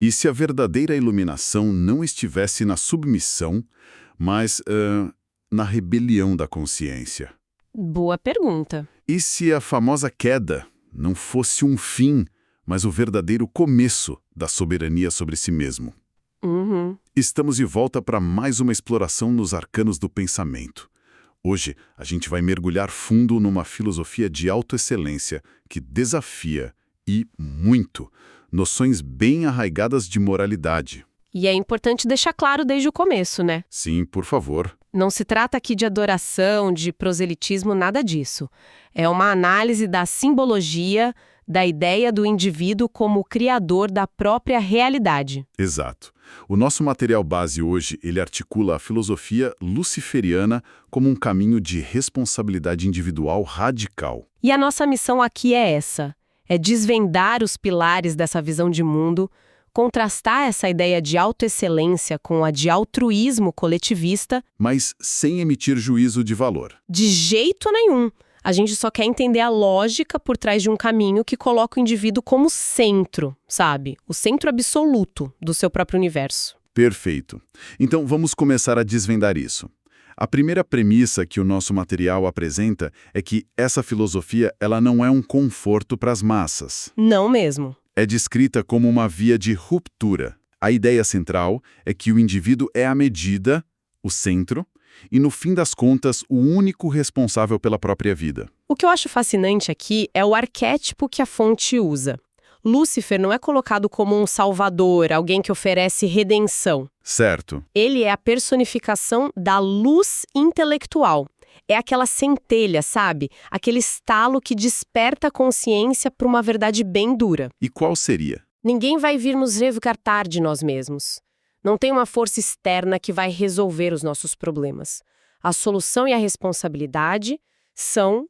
E se a verdadeira iluminação não estivesse na submissão, mas na rebelião da consciência? Boa pergunta. E se a famosa queda não fosse um fim, mas o verdadeiro começo da soberania sobre si mesmo? Uhum. Estamos de volta para mais uma exploração nos arcanos do pensamento. Hoje, a gente vai mergulhar fundo numa filosofia de autoexcelência que desafia, e muito, noções bem arraigadas de moralidade. E é importante deixar claro desde o começo, né? Sim, por favor. Não se trata aqui de adoração, de proselitismo, nada disso. É uma análise da simbologia, da ideia do indivíduo como criador da própria realidade. Exato. O nosso material base hoje, ele articula a filosofia luciferiana como um caminho de responsabilidade individual radical. E a nossa missão aqui é essa: é desvendar os pilares dessa visão de mundo, contrastar essa ideia de autoexcelência com a de altruísmo coletivista. Mas sem emitir juízo de valor. De jeito nenhum. A gente só quer entender a lógica por trás de um caminho que coloca o indivíduo como centro, sabe? O centro absoluto do seu próprio universo. Perfeito. Então vamos começar a desvendar isso. A primeira premissa que o nosso material apresenta é que essa filosofia ela não é um conforto para as massas. Não mesmo. É descrita como uma via de ruptura. A ideia central é que o indivíduo é a medida, o centro, e no fim das contas, o único responsável pela própria vida. O que eu acho fascinante aqui é o arquétipo que a fonte usa. Lúcifer não é colocado como um salvador, alguém que oferece redenção. Certo. Ele é a personificação da luz intelectual. É aquela centelha, sabe? Aquele estalo que desperta a consciência para uma verdade bem dura. E qual seria? Ninguém vai vir nos resgatar de nós mesmos. Não tem uma força externa que vai resolver os nossos problemas. A solução e a responsabilidade são,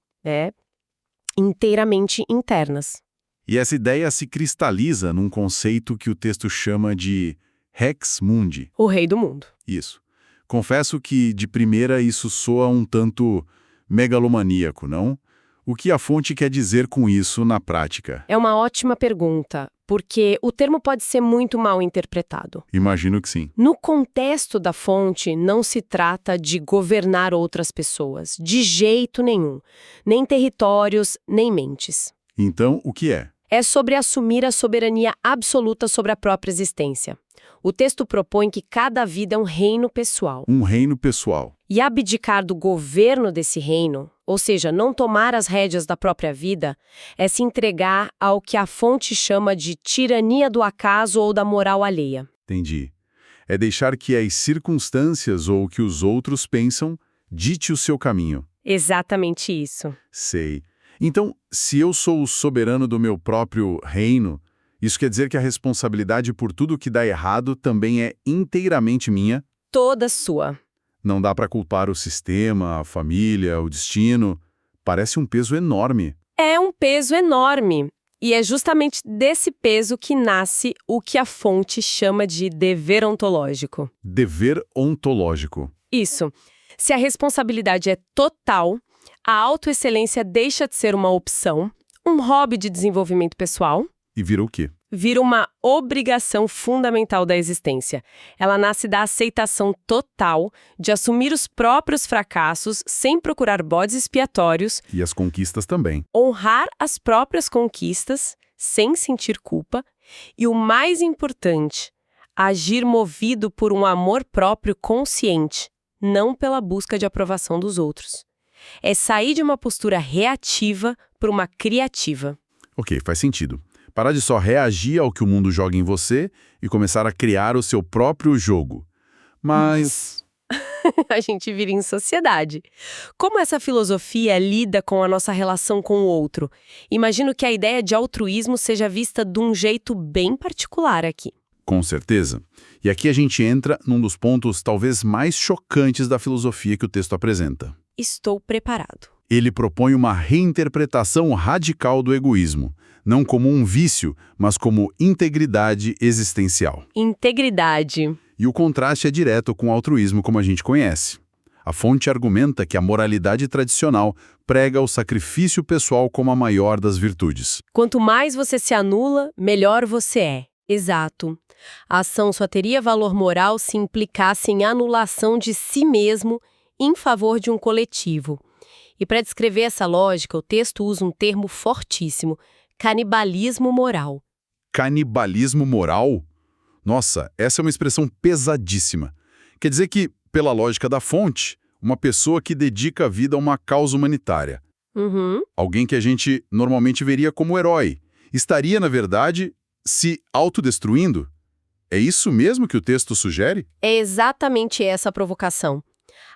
inteiramente internas. E essa ideia se cristaliza num conceito que o texto chama de Rex Mundi. O rei do mundo. Isso. Confesso que, de primeira, isso soa um tanto megalomaníaco, não? O que a fonte quer dizer com isso na prática? É uma ótima pergunta, porque o termo pode ser muito mal interpretado. Imagino que sim. No contexto da fonte, não se trata de governar outras pessoas, de jeito nenhum. Nem territórios, nem mentes. Então, o que é? É sobre assumir a soberania absoluta sobre a própria existência. O texto propõe que cada vida é um reino pessoal. Um reino pessoal. E abdicar do governo desse reino, ou seja, não tomar as rédeas da própria vida, é se entregar ao que a fonte chama de tirania do acaso ou da moral alheia. Entendi. É deixar que as circunstâncias ou o que os outros pensam dite o seu caminho. Exatamente isso. Sei. Então, se eu sou o soberano do meu próprio reino, isso quer dizer que a responsabilidade por tudo que dá errado também é inteiramente minha? Toda sua. Não dá para culpar o sistema, a família, o destino. Parece um peso enorme. É um peso enorme. E é justamente desse peso que nasce o que a fonte chama de dever ontológico. Dever ontológico. Isso. Se a responsabilidade é total, a autoexcelência deixa de ser uma opção, um hobby de desenvolvimento pessoal. E vira o quê? Vira uma obrigação fundamental da existência. Ela nasce da aceitação total de assumir os próprios fracassos sem procurar bodes expiatórios. E as conquistas também. Honrar as próprias conquistas sem sentir culpa. E o mais importante, agir movido por um amor próprio consciente, não pela busca de aprovação dos outros. É sair de uma postura reativa para uma criativa. Ok, faz sentido. Parar de só reagir ao que o mundo joga em você e começar a criar o seu próprio jogo. Mas... A gente vive em sociedade. Como essa filosofia lida com a nossa relação com o outro? Imagino que a ideia de altruísmo seja vista de um jeito bem particular aqui. Com certeza. E aqui a gente entra num dos pontos talvez mais chocantes da filosofia que o texto apresenta. Estou preparado. Ele propõe uma reinterpretação radical do egoísmo, não como um vício, mas como integridade existencial. Integridade. E o contraste é direto com o altruísmo como a gente conhece. A fonte argumenta que a moralidade tradicional prega o sacrifício pessoal como a maior das virtudes. Quanto mais você se anula, melhor você é. Exato. A ação só teria valor moral se implicasse em anulação de si mesmo em favor de um coletivo. E para descrever essa lógica, o texto usa um termo fortíssimo: canibalismo moral. Canibalismo moral? Nossa, essa é uma expressão pesadíssima. Quer dizer que, pela lógica da fonte, uma pessoa que dedica a vida a uma causa humanitária, Uhum. alguém que a gente normalmente veria como herói, estaria, na verdade, se autodestruindo? É isso mesmo que o texto sugere? É exatamente essa a provocação.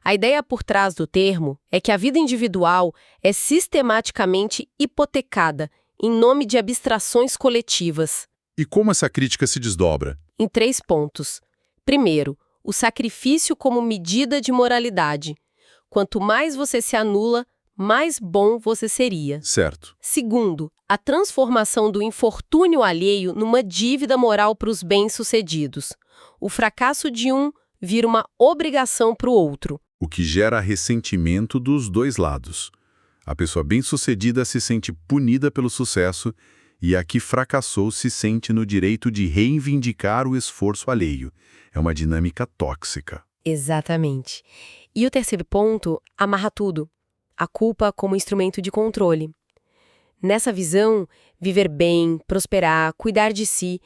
A ideia por trás do termo é que a vida individual é sistematicamente hipotecada em nome de abstrações coletivas, E como essa crítica se desdobra? em 3 pontos. Primeiro, o sacrifício como medida de moralidade. Quanto mais você se anula, mais bom você seria. Certo. Segundo, a transformação do infortúnio alheio numa dívida moral para os bem-sucedidos. O fracasso de um vira uma obrigação para o outro. O que gera ressentimento dos dois lados. A pessoa bem-sucedida se sente punida pelo sucesso e a que fracassou se sente no direito de reivindicar o esforço alheio. É uma dinâmica tóxica. Exatamente. E o terceiro ponto amarra tudo. A culpa como instrumento de controle. Nessa visão, viver bem, prosperar, cuidar de si,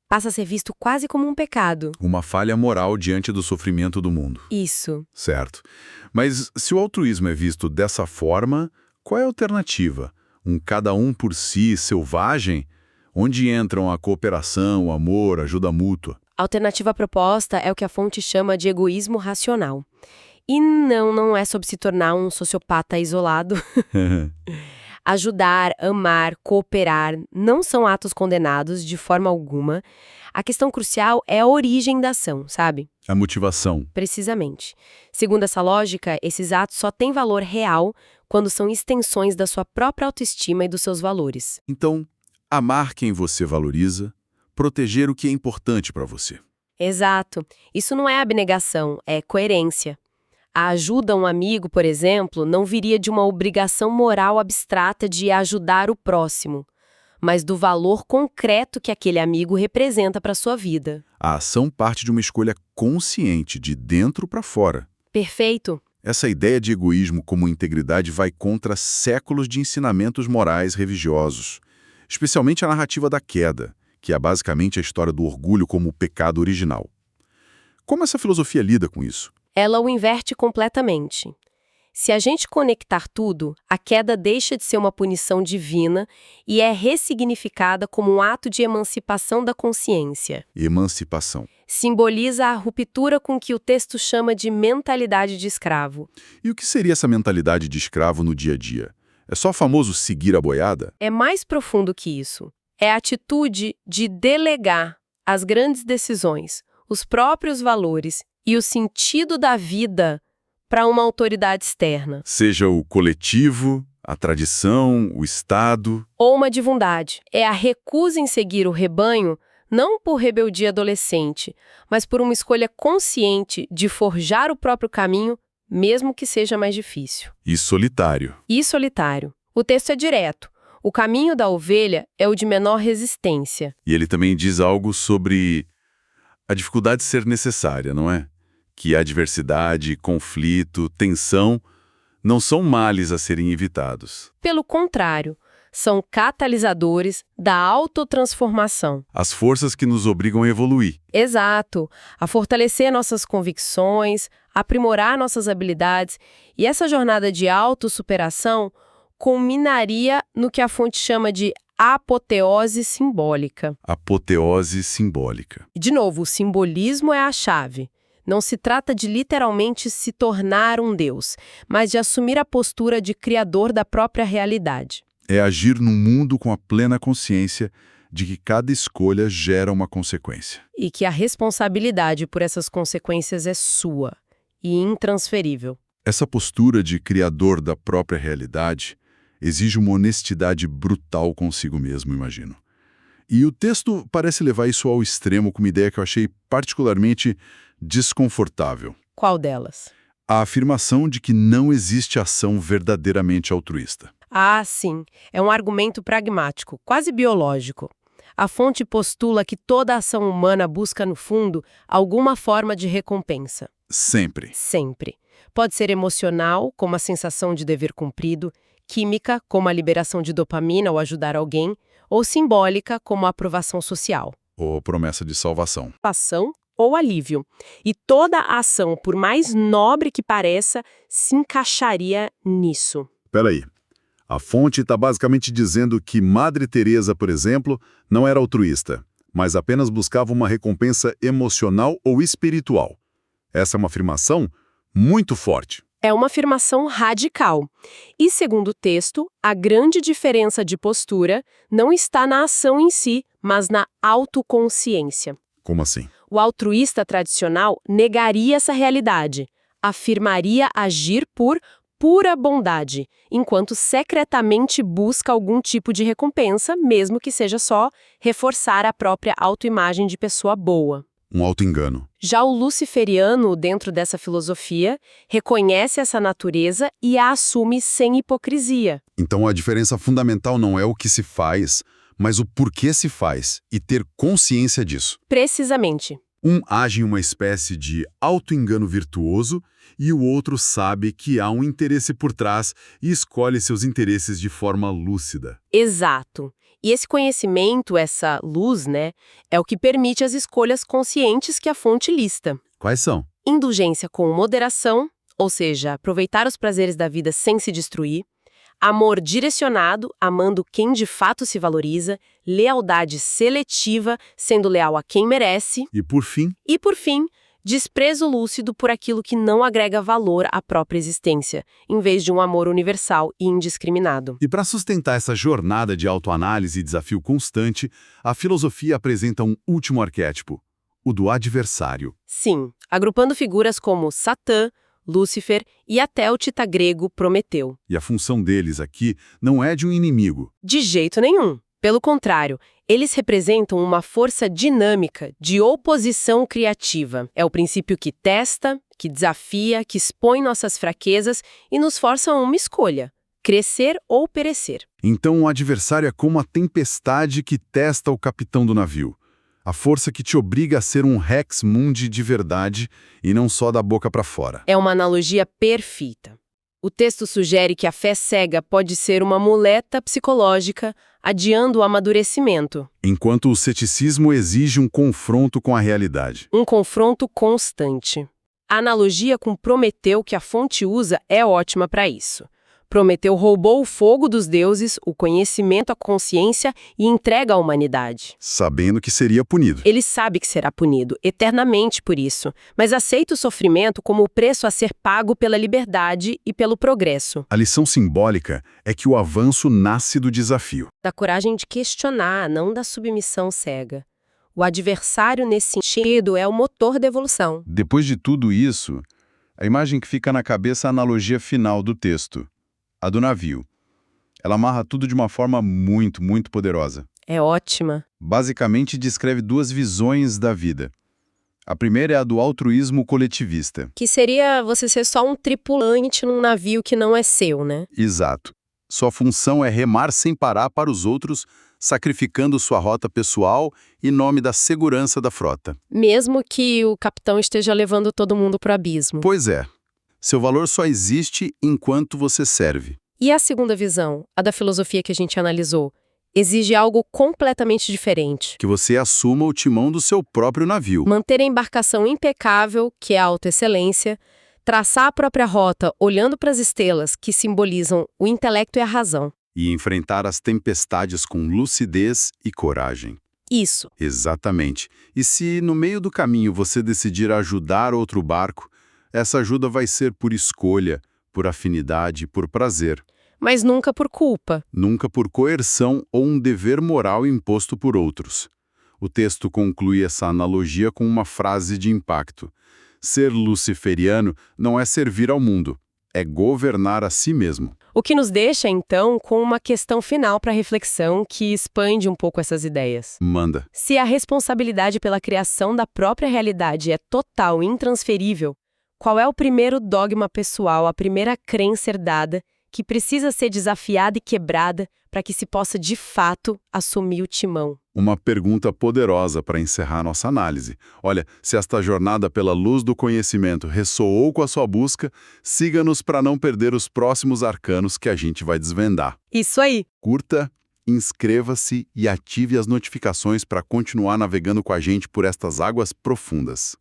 passa a ser visto quase como um pecado. Uma falha moral diante do sofrimento do mundo. Isso. Certo. Mas se o altruísmo é visto dessa forma, qual é a alternativa? Um cada um por si, selvagem? Onde entram a cooperação, o amor, a ajuda mútua? A alternativa proposta é o que a fonte chama de egoísmo racional. E não é sobre se tornar um sociopata isolado. Ajudar, amar, cooperar não são atos condenados de forma alguma. A questão crucial é a origem da ação, sabe? A motivação. Precisamente. Segundo essa lógica, esses atos só têm valor real quando são extensões da sua própria autoestima e dos seus valores. Então, amar quem você valoriza, proteger o que é importante para você. Exato. Isso não é abnegação, é coerência. A ajuda a um amigo, por exemplo, não viria de uma obrigação moral abstrata de ajudar o próximo, mas do valor concreto que aquele amigo representa para a sua vida. A ação parte de uma escolha consciente, de dentro para fora. Perfeito. Essa ideia de egoísmo como integridade vai contra séculos de ensinamentos morais religiosos, especialmente a narrativa da queda, que é basicamente a história do orgulho como o pecado original. Como essa filosofia lida com isso? Ela o inverte completamente. Se a gente conectar tudo, a queda deixa de ser uma punição divina e é ressignificada como um ato de emancipação da consciência. Emancipação. Simboliza a ruptura com que o texto chama de mentalidade de escravo. E o que seria essa mentalidade de escravo no dia a dia? É só o famoso seguir a boiada? É mais profundo que isso. É a atitude de delegar as grandes decisões, os próprios valores e o sentido da vida para uma autoridade externa. Seja o coletivo, a tradição, o Estado. Ou uma divindade. É a recusa em seguir o rebanho, não por rebeldia adolescente, mas por uma escolha consciente de forjar o próprio caminho, mesmo que seja mais difícil. E solitário. E solitário. O texto é direto. O caminho da ovelha é o de menor resistência. E ele também diz algo sobre a dificuldade de ser necessária, não é? Que a adversidade, conflito, tensão não são males a serem evitados. Pelo contrário, são catalisadores da autotransformação. As forças que nos obrigam a evoluir. Exato. A fortalecer nossas convicções, aprimorar nossas habilidades. E essa jornada de autossuperação culminaria no que a fonte chama de apoteose simbólica. Apoteose simbólica. De novo, o simbolismo é a chave. Não se trata de literalmente se tornar um Deus, mas de assumir a postura de criador da própria realidade. É agir no mundo com a plena consciência de que cada escolha gera uma consequência. E que a responsabilidade por essas consequências é sua e intransferível. Essa postura de criador da própria realidade exige uma honestidade brutal consigo mesmo, imagino. E o texto parece levar isso ao extremo com uma ideia que eu achei particularmente desconfortável. Qual delas? A afirmação de que não existe ação verdadeiramente altruísta. Ah, sim. É um argumento pragmático, quase biológico. A fonte postula que toda ação humana busca, no fundo, alguma forma de recompensa. Sempre. Sempre. Pode ser emocional, como a sensação de dever cumprido, química, como a liberação de dopamina ou ajudar alguém, ou simbólica, como a aprovação social. Ou promessa de salvação. Ação ou alívio. E toda ação, por mais nobre que pareça, se encaixaria nisso. Peraí. A fonte está basicamente dizendo que Madre Teresa, por exemplo, não era altruísta, mas apenas buscava uma recompensa emocional ou espiritual. Essa é uma afirmação muito forte. É uma afirmação radical. E, segundo o texto, a grande diferença de postura não está na ação em si, mas na autoconsciência. Como assim? O altruísta tradicional negaria essa realidade, afirmaria agir por pura bondade, enquanto secretamente busca algum tipo de recompensa, mesmo que seja só reforçar a própria autoimagem de pessoa boa. Um auto-engano. Já o luciferiano, dentro dessa filosofia, reconhece essa natureza e a assume sem hipocrisia. Então a diferença fundamental não é o que se faz, mas o porquê se faz e ter consciência disso. Precisamente. Um age em uma espécie de auto-engano virtuoso e o outro sabe que há um interesse por trás e escolhe seus interesses de forma lúcida. Exato. E esse conhecimento, essa luz, é o que permite as escolhas conscientes que a fonte lista. Quais são? Indulgência com moderação, ou seja, aproveitar os prazeres da vida sem se destruir. Amor direcionado, amando quem de fato se valoriza. Lealdade seletiva, sendo leal a quem merece. E por fim, Desprezo lúcido por aquilo que não agrega valor à própria existência, em vez de um amor universal e indiscriminado. e para sustentar essa jornada de autoanálise e desafio constante, a filosofia apresenta um último arquétipo, o do adversário. Sim, agrupando figuras como Satã, Lúcifer e até o tita grego Prometeu. E a função deles aqui não é de um inimigo. De jeito nenhum. Pelo contrário, eles representam uma força dinâmica de oposição criativa. É o princípio que testa, que desafia, que expõe nossas fraquezas e nos força a uma escolha: crescer ou perecer. Então o adversário é como a tempestade que testa o capitão do navio. A força que te obriga a ser um Rex Mundi de verdade e não só da boca para fora. É uma analogia perfeita. O texto sugere que a fé cega pode ser uma muleta psicológica, adiando o amadurecimento. Enquanto o ceticismo exige um confronto com a realidade. Um confronto constante. A analogia com Prometeu que a fonte usa é ótima para isso. Prometeu roubou o fogo dos deuses, o conhecimento, a consciência e entrega à humanidade. Sabendo que seria punido. Ele sabe que será punido, eternamente por isso, mas aceita o sofrimento como o preço a ser pago pela liberdade e pelo progresso. A lição simbólica é que o avanço nasce do desafio. Da coragem de questionar, não da submissão cega. O adversário, nesse sentido, é o motor da evolução. Depois de tudo isso, a imagem que fica na cabeça é a analogia final do texto, a do navio. Ela amarra tudo de uma forma muito, muito poderosa. É ótima. Basicamente descreve duas visões da vida. A primeira é a do altruísmo coletivista. Que seria você ser só um tripulante num navio que não é seu, né? Exato. Sua função é remar sem parar para os outros, sacrificando sua rota pessoal em nome da segurança da frota. Mesmo que o capitão esteja levando todo mundo pro abismo. Pois é. Seu valor só existe enquanto você serve. E a segunda visão, a da filosofia que a gente analisou, exige algo completamente diferente. Que você assuma o timão do seu próprio navio. Manter a embarcação impecável, que é a autoexcelência, traçar a própria rota olhando para as estrelas, que simbolizam o intelecto e a razão. E enfrentar as tempestades com lucidez e coragem. Isso. Exatamente. E se no meio do caminho você decidir ajudar outro barco, essa ajuda vai ser por escolha, por afinidade, por prazer. Mas nunca por culpa. Nunca por coerção ou um dever moral imposto por outros. O texto conclui essa analogia com uma frase de impacto. Ser luciferiano não é servir ao mundo, é governar a si mesmo. O que nos deixa, então, com uma questão final para reflexão que expande um pouco essas ideias. Manda. Se a responsabilidade pela criação da própria realidade é total e intransferível, qual é o primeiro dogma pessoal, a primeira crença herdada que precisa ser desafiada e quebrada para que se possa, de fato, assumir o timão? Uma pergunta poderosa para encerrar nossa análise. Olha, se esta jornada pela luz do conhecimento ressoou com a sua busca, siga-nos para não perder os próximos arcanos que a gente vai desvendar. Isso aí! Curta, inscreva-se e ative as notificações para continuar navegando com a gente por estas águas profundas.